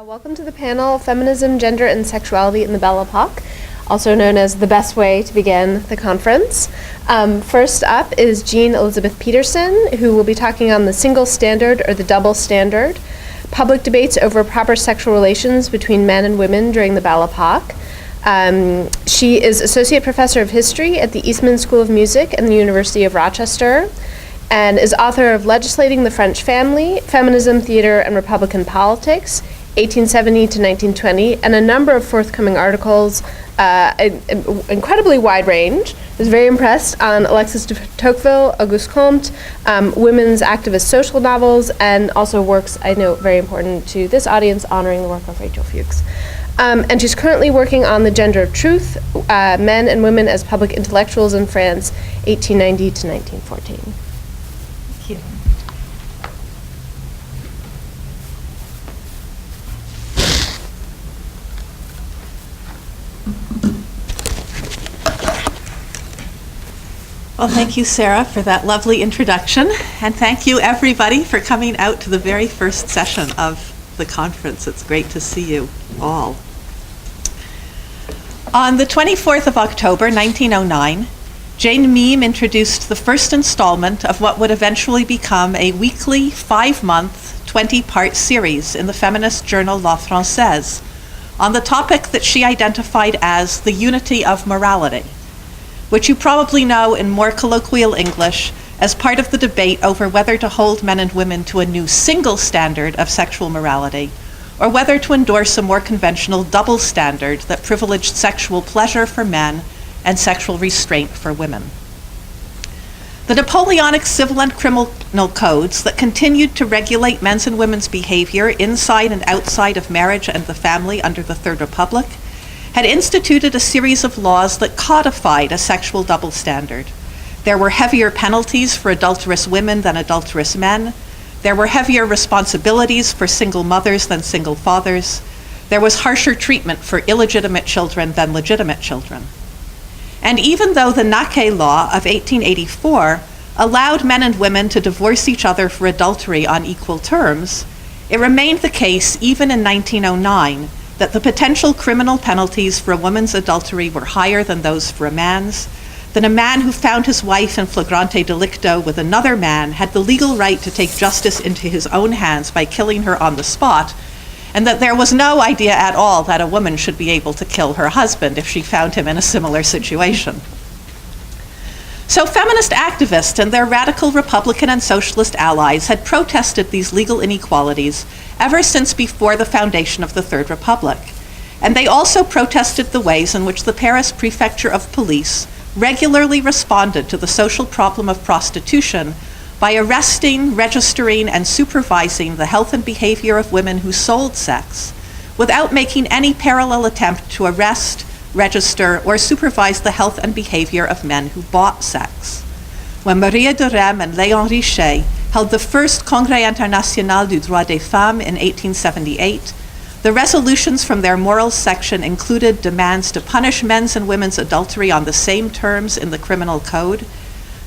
Welcome to the panel, Feminism, Gender, and Sexuality in the Belle Époque, also known as the best way to begin the conference. First up is Jean Elisabeth Pedersen, who will be talking on the single standard or the double standard, public debates over proper sexual relations between men and women during the Belle Époque. She is Associate Professor of History at the Eastman School of Music and the University of Rochester, and is author of Legislating the French Family, Feminism, Theater, and Republican Politics, 1870 to 1920, and a number of forthcoming articles, incredibly wide range. I was very impressed on Alexis de Tocqueville, Auguste Comte, women's activist social novels, and also works I know very important to this audience, honoring the work of Rachel Fuchs. And she's currently working on The Gender of Truth, Men and Women as Public Intellectuals in France, 1890 to 1914. Thank you. Well, thank you, Sarah, for that lovely introduction, and thank you, everybody, for coming out to the very first session of the conference. It's great to see you all. On the 24th of October, 1909, Jane Meem introduced the first installment of what would eventually become a weekly, 5-month, 20-part series in the feminist journal La Française on the topic that she identified as the unity of morality, which you probably know in more colloquial English as part of the debate over whether to hold men and women to a new single standard of sexual morality, or whether to endorse a more conventional double standard that privileged sexual pleasure for men and sexual restraint for women. The Napoleonic civil and criminal codes that continued to regulate men's and women's behavior inside and outside of marriage and the family under the Third Republic had instituted a series of laws that codified a sexual double standard. There were heavier penalties for adulterous women than adulterous men. There were heavier responsibilities for single mothers than single fathers. There was harsher treatment for illegitimate children than legitimate children. And even though the Naquet Law of 1884 allowed men and women to divorce each other for adultery on equal terms, it remained the case even in 1909 that the potential criminal penalties for a woman's adultery were higher than those for a man's, that a man who found his wife in flagrante delicto with another man had the legal right to take justice into his own hands by killing her on the spot, and that there was no idea at all that a woman should be able to kill her husband if she found him in a similar situation. So feminist activists and their radical Republican and socialist allies had protested these legal inequalities ever since before the foundation of the Third Republic. And they also protested the ways in which the Paris Prefecture of Police regularly responded to the social problem of prostitution by arresting, registering, and supervising the health and behavior of women who sold sex, without making any parallel attempt to arrest, register, or supervise the health and behavior of men who bought sex. When Maria de Rem and Léon Richet held the first Congrès International du Droit des Femmes in 1878, the resolutions from their morals section included demands to punish men's and women's adultery on the same terms in the criminal code,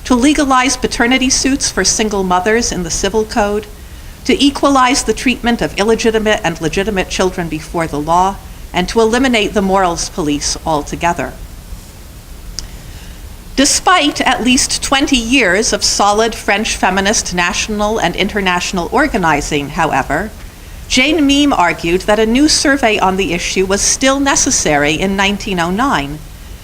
to legalize paternity suits for single mothers in the civil code, to equalize the treatment of illegitimate and legitimate children before the law, and to eliminate the morals police altogether. Despite at least 20 years of solid French feminist national and international organizing, however, Jane Meem argued that a new survey on the issue was still necessary in 1909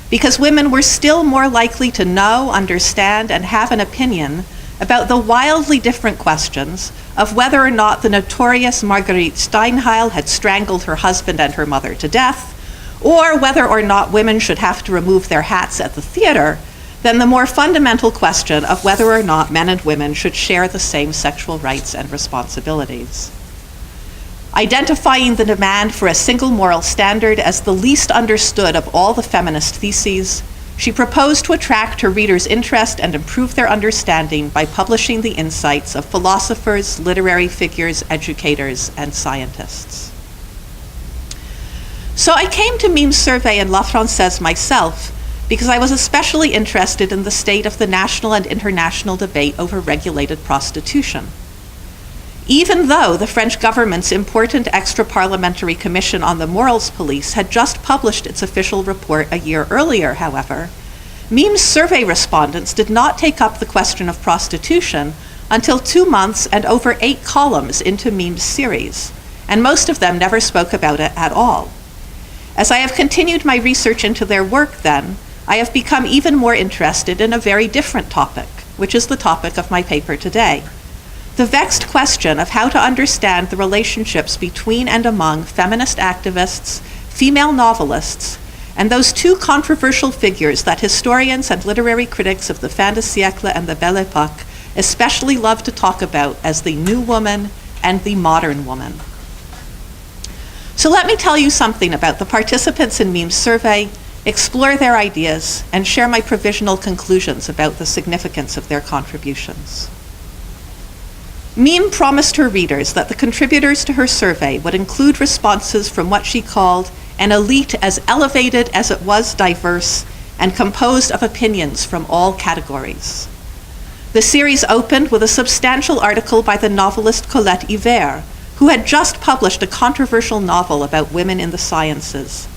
because women were still more likely to know, understand, and have an opinion about the wildly different questions of whether or not the notorious Marguerite Steinheil had strangled her husband and her mother to death, or whether or not women should have to remove their hats at the theater, than the more fundamental question of whether or not men and women should share the same sexual rights and responsibilities. Identifying the demand for a single moral standard as the least understood of all the feminist theses, she proposed to attract her readers' interest and improve their understanding by publishing the insights of philosophers, literary figures, educators, and scientists. So I came to Meem's survey in La Française myself because I was especially interested in the state of the national and international debate over regulated prostitution. Even though the French government's important extra-parliamentary commission on the morals police had just published its official report a year earlier, however, Mime's survey respondents did not take up the question of prostitution until 2 months and over 8 columns into Mime's series, and most of them never spoke about it at all. As I have continued my research into their work then, I have become even more interested in a very different topic, which is the topic of my paper today. The vexed question of how to understand the relationships between and among feminist activists, female novelists, and those two controversial figures that historians and literary critics of the fin de siècle and the Belle Époque especially love to talk about as the new woman and the modern woman. So let me tell you something about the participants in Mime's survey, explore their ideas, and share my provisional conclusions about the significance of their contributions. Mime promised her readers that the contributors to her survey would include responses from what she called an elite as elevated as it was diverse and composed of opinions from all categories. The series opened with a substantial article by the novelist Colette Yver, who had just published a controversial novel about women in the sciences,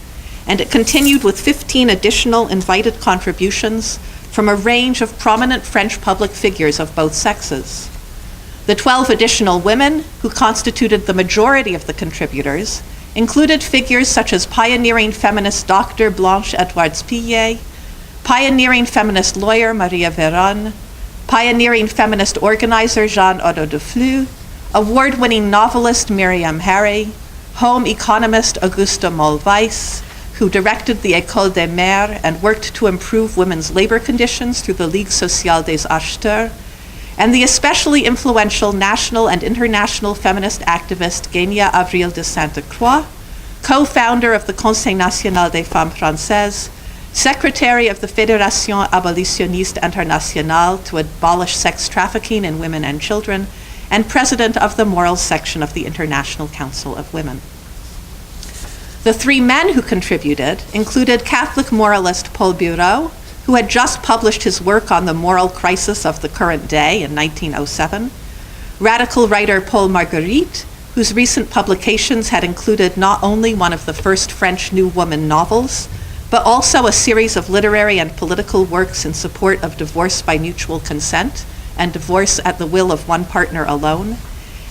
and it continued with 15 additional invited contributions from a range of prominent French public figures of both sexes. The 12 additional women, who constituted the majority of the contributors, included figures such as pioneering feminist Dr. Blanche Edwards-Pillet, pioneering feminist lawyer Maria Véron, pioneering feminist organizer Jeanne Otto de Flue, award-winning novelist Miriam Harry, home economist Auguste Moll-Weiss, who directed the École des Mères and worked to improve women's labor conditions through the Ligue Sociale des Acheteurs, and the especially influential national and international feminist activist Guénia Avril de Sainte-Croix, co-founder of the Conseil National des Femmes Françaises, secretary of the Fédération Abolitionniste Internationale to abolish sex trafficking in women and children, and president of the Morals section of the International Council of Women. The 3 men who contributed included Catholic moralist Paul Bureau, who had just published his work on the moral crisis of the current day in 1907, radical writer Paul Marguerite, whose recent publications had included not only one of the first French New Woman novels, but also a series of literary and political works in support of divorce by mutual consent and divorce at the will of one partner alone,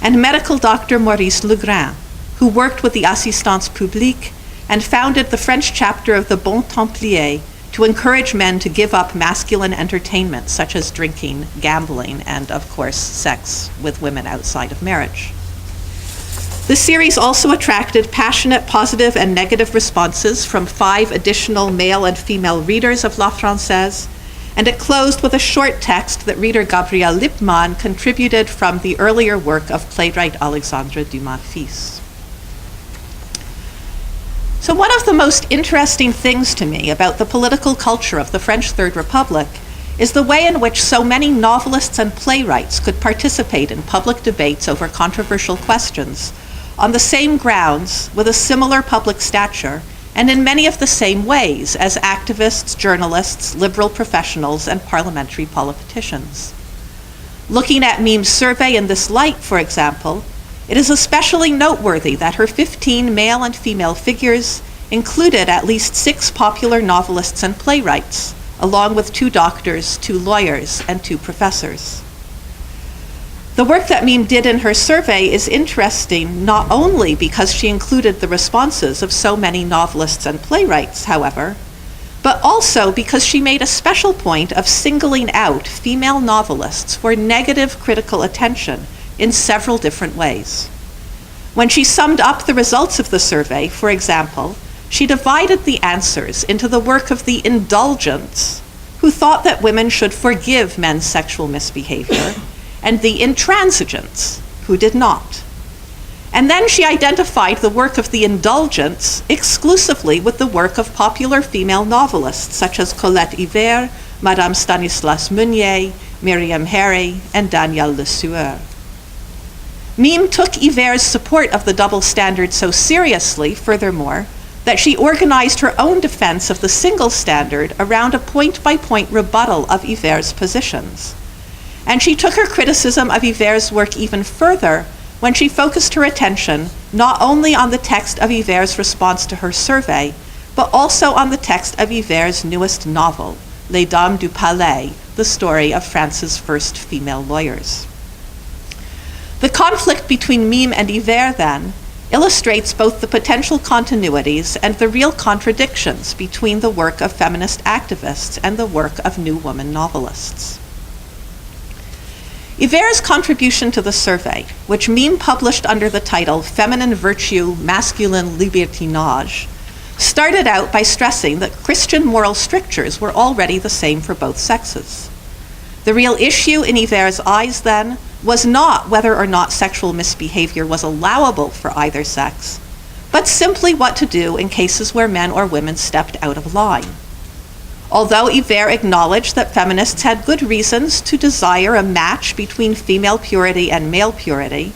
and medical doctor Maurice Legrain, who worked with the Assistance Publique and founded the French chapter of the Bon Templier to encourage men to give up masculine entertainment such as drinking, gambling, and, of course, sex with women outside of marriage. The series also attracted passionate positive and negative responses from 5 additional male and female readers of La Française, and it closed with a short text that reader Gabrielle Lippmann contributed from the earlier work of playwright Alexandre Dumas fils. So one of the most interesting things to me about the political culture of the French Third Republic is the way in which so many novelists and playwrights could participate in public debates over controversial questions on the same grounds, with a similar public stature, and in many of the same ways as activists, journalists, liberal professionals, and parliamentary politicians. Looking at Mime's survey in this light, for example, it is especially noteworthy that her 15 male and female figures included at least 6 popular novelists and playwrights, along with 2 doctors, 2 lawyers, and 2 professors. The work that Mime did in her survey is interesting not only because she included the responses of so many novelists and playwrights, however, but also because she made a special point of singling out female novelists for negative critical attention in several different ways. When she summed up the results of the survey, for example, she divided the answers into the work of the indulgents, who thought that women should forgive men's sexual misbehavior, and the intransigents, who did not. And then she identified the work of the indulgents exclusively with the work of popular female novelists such as Colette Yver, Madame Stanislas Meunier, Miriam Harry, and Danielle Le Sueur. Mime took Yver's support of the double standard so seriously, furthermore, that she organized her own defense of the single standard around a point-by-point rebuttal of Yver's positions. And she took her criticism of Yver's work even further when she focused her attention not only on the text of Hivert's response to her survey, but also on the text of Hivert's newest novel, Les Dames du Palais, the story of France's first female lawyers. The conflict between Mime and Hivert, then, illustrates both the potential continuities and the real contradictions between the work of feminist activists and the work of new woman novelists. Hivert's contribution to the survey, which Mime published under the title Feminine Virtue, Masculine Libertinage, started out by stressing that Christian moral strictures were already the same for both sexes. The real issue in Hivert's eyes, then, was not whether or not sexual misbehavior was allowable for either sex, but simply what to do in cases where men or women stepped out of line. Although Hivert acknowledged that feminists had good reasons to desire a match between female purity and male purity,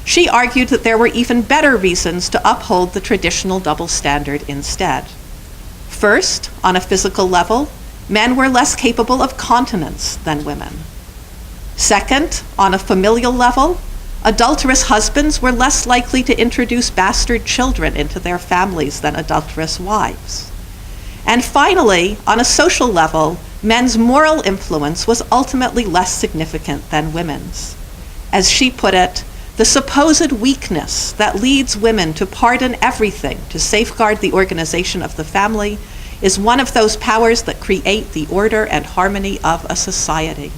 she argued that there were even better reasons to uphold the traditional double standard instead. First, on a physical level, men were less capable of continence than women. Second, on a familial level, adulterous husbands were less likely to introduce bastard children into their families than adulterous wives. And finally, on a social level, men's moral influence was ultimately less significant than women's. As she put it, the supposed weakness that leads women to pardon everything to safeguard the organization of the family is one of those powers that create the order and harmony of a society.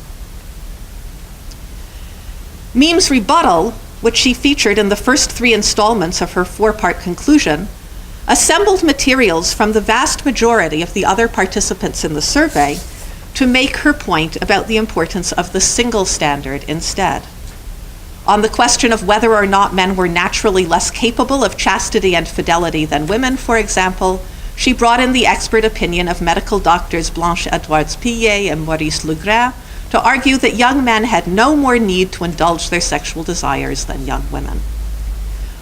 Mime's rebuttal, which she featured in the first 3 installments of her 4-part conclusion, assembled materials from the vast majority of the other participants in the survey to make her point about the importance of the single standard instead. On the question of whether or not men were naturally less capable of chastity and fidelity than women, for example, she brought in the expert opinion of medical doctors Blanche Edwards-Pillet and Maurice Legras to argue that young men had no more need to indulge their sexual desires than young women.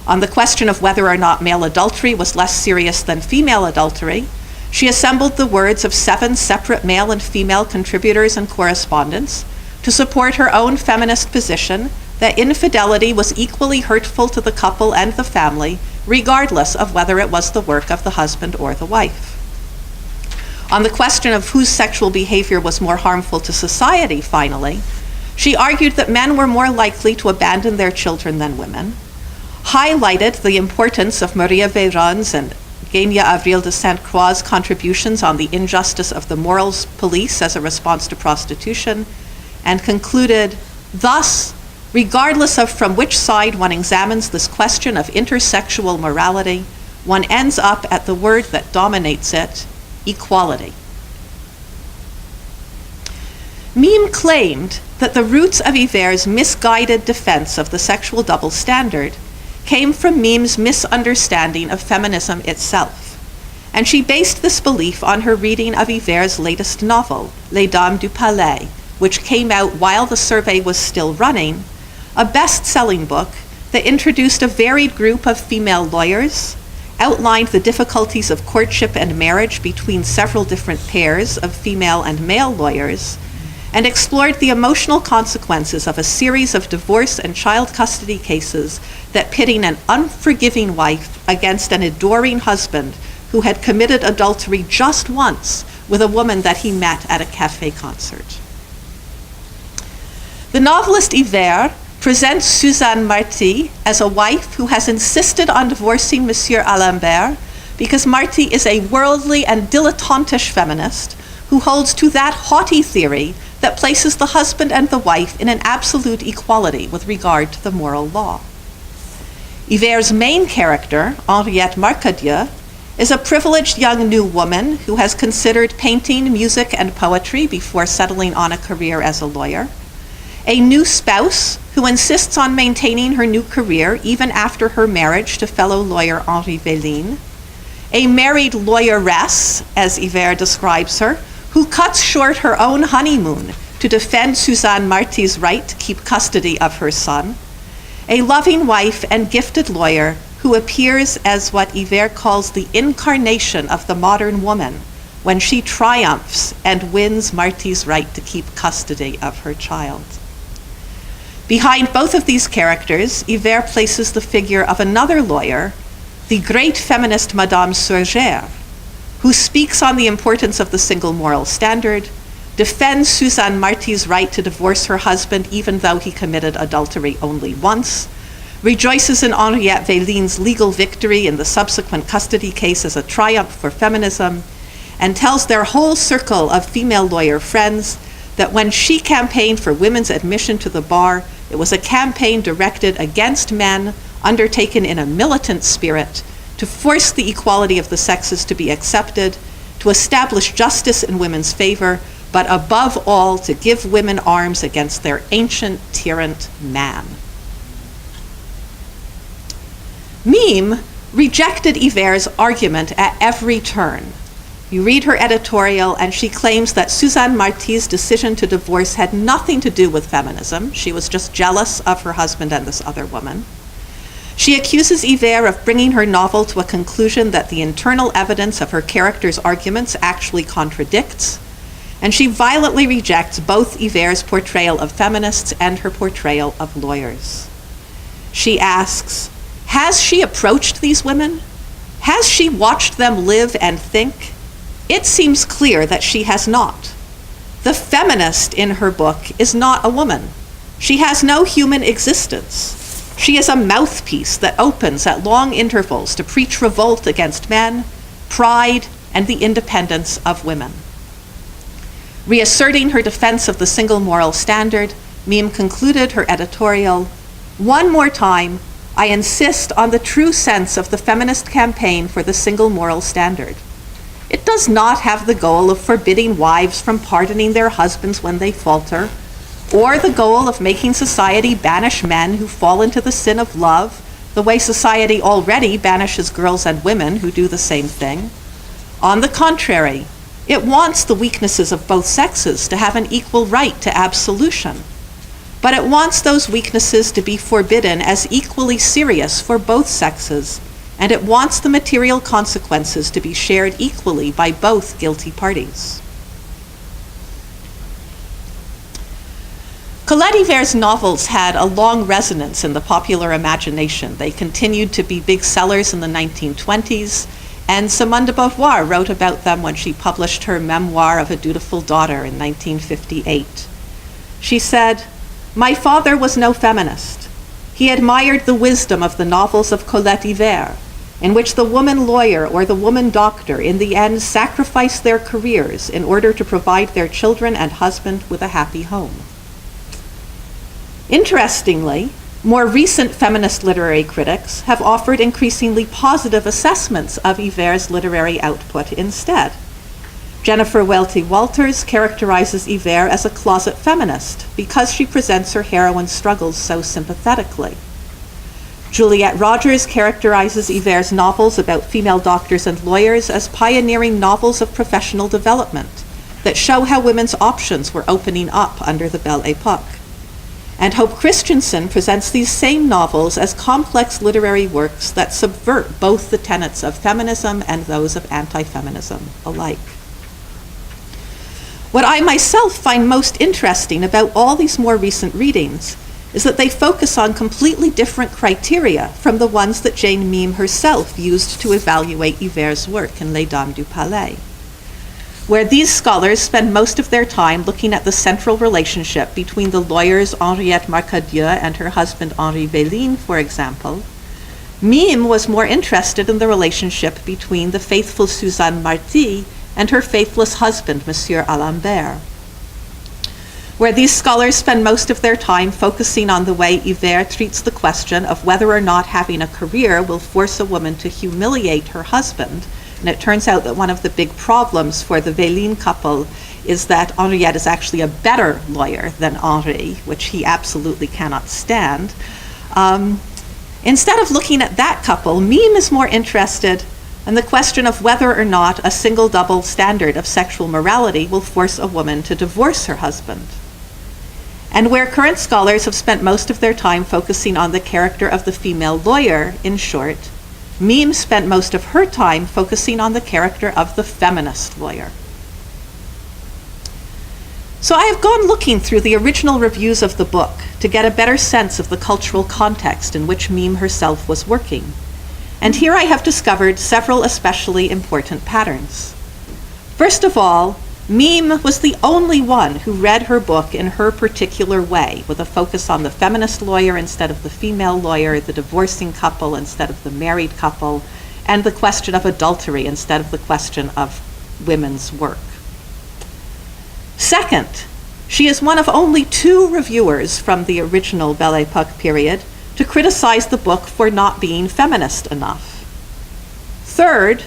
On the question of whether or not male adultery was less serious than female adultery, she assembled the words of 7 separate male and female contributors and correspondents to support her own feminist position that infidelity was equally hurtful to the couple and the family, regardless of whether it was the work of the husband or the wife. On the question of whose sexual behavior was more harmful to society, finally, she argued that men were more likely to abandon their children than women, highlighted the importance of Maria Veyron's and Genia Avril de Sainte-Croix's contributions on the injustice of the morals police as a response to prostitution, and concluded, thus, regardless of from which side one examines this question of intersexual morality, one ends up at the word that dominates it, equality. Mime claimed that the roots of Hivert's misguided defense of the sexual double standard came from Mime's misunderstanding of feminism itself, and she based this belief on her reading of Hivert's latest novel, Les Dames du Palais, which came out while the survey was still running, a best-selling book that introduced a varied group of female lawyers, outlined the difficulties of courtship and marriage between several different pairs of female and male lawyers, and explored the emotional consequences of a series of divorce and child custody cases that pitting an unforgiving wife against an adoring husband who had committed adultery just once with a woman that he met at a cafe concert. The novelist Hivert presents Suzanne Marty as a wife who has insisted on divorcing Monsieur Alembert because Marty is a worldly and dilettantish feminist who holds to that haughty theory that places the husband and the wife in an absolute equality with regard to the moral law. Hivert's main character, Henriette Marcadieu, is a privileged young new woman who has considered painting, music, and poetry before settling on a career as a lawyer, a new spouse who insists on maintaining her new career even after her marriage to fellow lawyer Henri Véline, a married lawyeress, as Hivert describes her, who cuts short her own honeymoon to defend Suzanne Marty's right to keep custody of her son, a loving wife and gifted lawyer who appears as what Hivert calls the incarnation of the modern woman when she triumphs and wins Marty's right to keep custody of her child. Behind both of these characters, Yvert places the figure of another lawyer, the great feminist Madame Surgère, who speaks on the importance of the single moral standard, defends Suzanne Marty's right to divorce her husband even though he committed adultery only once, rejoices in Henriette Véline's legal victory in the subsequent custody case as a triumph for feminism, and tells their whole circle of female lawyer friends that when she campaigned for women's admission to the bar, it was a campaign directed against men, undertaken in a militant spirit, to force the equality of the sexes to be accepted, to establish justice in women's favor, but above all, to give women arms against their ancient tyrant man. Mime rejected Yvert's argument at every turn. You read her editorial, and she claims that Suzanne Marty's decision to divorce had nothing to do with feminism. She was just jealous of her husband and this other woman. She accuses Yvert of bringing her novel to a conclusion that the internal evidence of her character's arguments actually contradicts, and she violently rejects both Yvert's portrayal of feminists and her portrayal of lawyers. She asks, has she approached these women? Has she watched them live and think? It seems clear that she has not. The feminist in her book is not a woman. She has no human existence. She is a mouthpiece that opens at long intervals to preach revolt against men, pride, and the independence of women. Reasserting her defense of the single moral standard, Mime concluded her editorial, "One more time, I insist on the true sense of the feminist campaign for the single moral standard. It does not have the goal of forbidding wives from pardoning their husbands when they falter, or the goal of making society banish men who fall into the sin of love, the way society already banishes girls and women who do the same thing. On the contrary, it wants the weaknesses of both sexes to have an equal right to absolution. But it wants those weaknesses to be forbidden as equally serious for both sexes, and it wants the material consequences to be shared equally by both guilty parties." Colette Yvert's novels had a long resonance in the popular imagination. They continued to be big sellers in the 1920s, and Simone de Beauvoir wrote about them when she published her Memoir of a Dutiful Daughter in 1958. She said, "My father was no feminist. He admired the wisdom of the novels of Colette Yvert, in which the woman lawyer or the woman doctor in the end sacrificed their careers in order to provide their children and husband with a happy home." Interestingly, more recent feminist literary critics have offered increasingly positive assessments of Yvert's literary output instead. Jennifer Welty Walters characterizes Yvert as a closet feminist because she presents her heroine's struggles so sympathetically. Juliette Rogers characterizes Yvert's novels about female doctors and lawyers as pioneering novels of professional development that show how women's options were opening up under the Belle Époque. And Hope Christensen presents these same novels as complex literary works that subvert both the tenets of feminism and those of anti-feminism alike. What I myself find most interesting about all these more recent readings is that they focus on completely different criteria from the ones that Jane Mime herself used to evaluate Yvert's work in Les Dames du Palais. Where these scholars spend most of their time looking at the central relationship between the lawyers Henriette Marcadieu and her husband Henri Véline, for example, Mime was more interested in the relationship between the faithful Suzanne Marty and her faithless husband, Monsieur Alambert. Where these scholars spend most of their time focusing on the way Yvert treats the question of whether or not having a career will force a woman to humiliate her husband, and it turns out that one of the big problems for the Véline couple is that Henriette is actually a better lawyer than Henri, which he absolutely cannot stand. Instead of looking at that couple, Mime is more interested in the question of whether or not a single double standard of sexual morality will force a woman to divorce her husband. And where current scholars have spent most of their time focusing on the character of the female lawyer, in short, Mime spent most of her time focusing on the character of the feminist lawyer. So I have gone looking through the original reviews of the book to get a better sense of the cultural context in which Mime herself was working. And here I have discovered several especially important patterns. First of all, Mime was the only one who read her book in her particular way, with a focus on the feminist lawyer instead of the female lawyer, the divorcing couple instead of the married couple, and the question of adultery instead of the question of women's work. Second, she is one of only 2 reviewers from the original Belle Époque period to criticize the book for not being feminist enough. Third,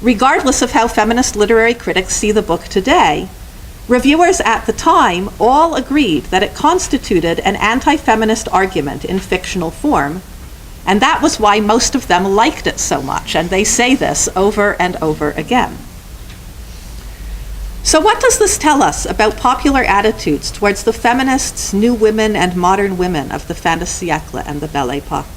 regardless of how feminist literary critics see the book today, reviewers at the time all agreed that it constituted an anti-feminist argument in fictional form, and that was why most of them liked it so much, and they say this over and over again. So what does this tell us about popular attitudes towards the feminists, new women, and modern women of the fin de siècle and the Belle Époque?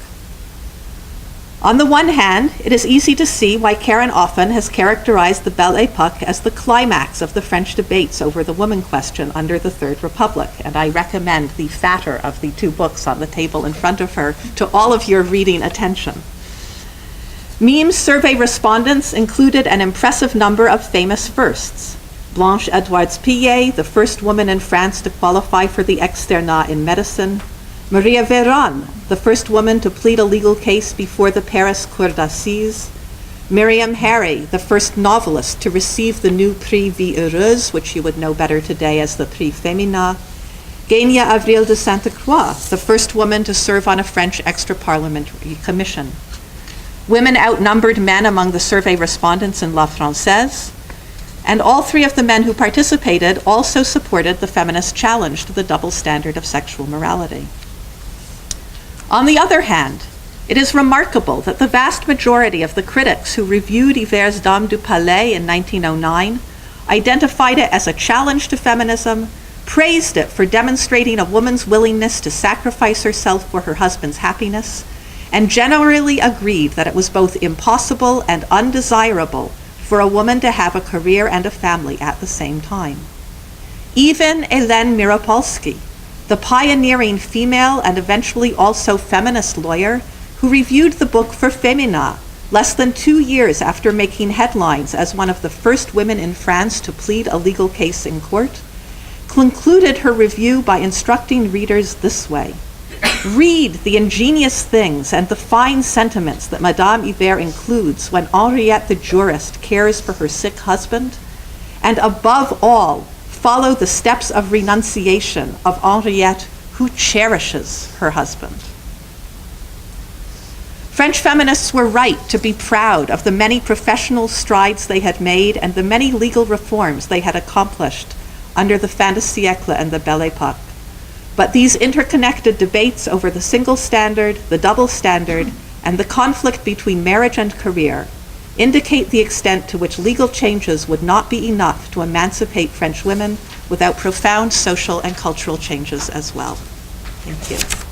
On the one hand, it is easy to see why Karen often has characterized the Belle Époque as the climax of the French debates over the woman question under the Third Republic, and I recommend the fatter of the 2 books on the table in front of her to all of your reading attention. Mime's survey respondents included an impressive number of famous firsts. Blanche Edwards Pillet, the first woman in France to qualify for the externat in medicine. Maria Véron, the first woman to plead a legal case before the Paris Cour d'Assises. Miriam Harry, the first novelist to receive the new Prix Vie Heureuse, which you would know better today as the Prix Féminin. Genia Avril de Sainte-Croix, the first woman to serve on a French extra-parliamentary commission. Women outnumbered men among the survey respondents in La Française. And all 3 of the men who participated also supported the feminist challenge to the double standard of sexual morality. On the other hand, it is remarkable that the vast majority of the critics who reviewed Hiver's Dames du Palais in 1909 identified it as a challenge to feminism, praised it for demonstrating a woman's willingness to sacrifice herself for her husband's happiness, and generally agreed that it was both impossible and undesirable for a woman to have a career and a family at the same time. Even Hélène Miropolsky, the pioneering female and eventually also feminist lawyer who reviewed the book for Femina less than 2 years after making headlines as one of the first women in France to plead a legal case in court, concluded her review by instructing readers this way: read the ingenious things and the fine sentiments that Madame Hiver includes when Henriette the jurist cares for her sick husband, and above all, follow the steps of renunciation of Henriette, who cherishes her husband. French feminists were right to be proud of the many professional strides they had made and the many legal reforms they had accomplished under the fin de siècle and the Belle Époque. But these interconnected debates over the single standard, the double standard, and the conflict between marriage and career indicate the extent to which legal changes would not be enough to emancipate French women without profound social and cultural changes as well. Thank you.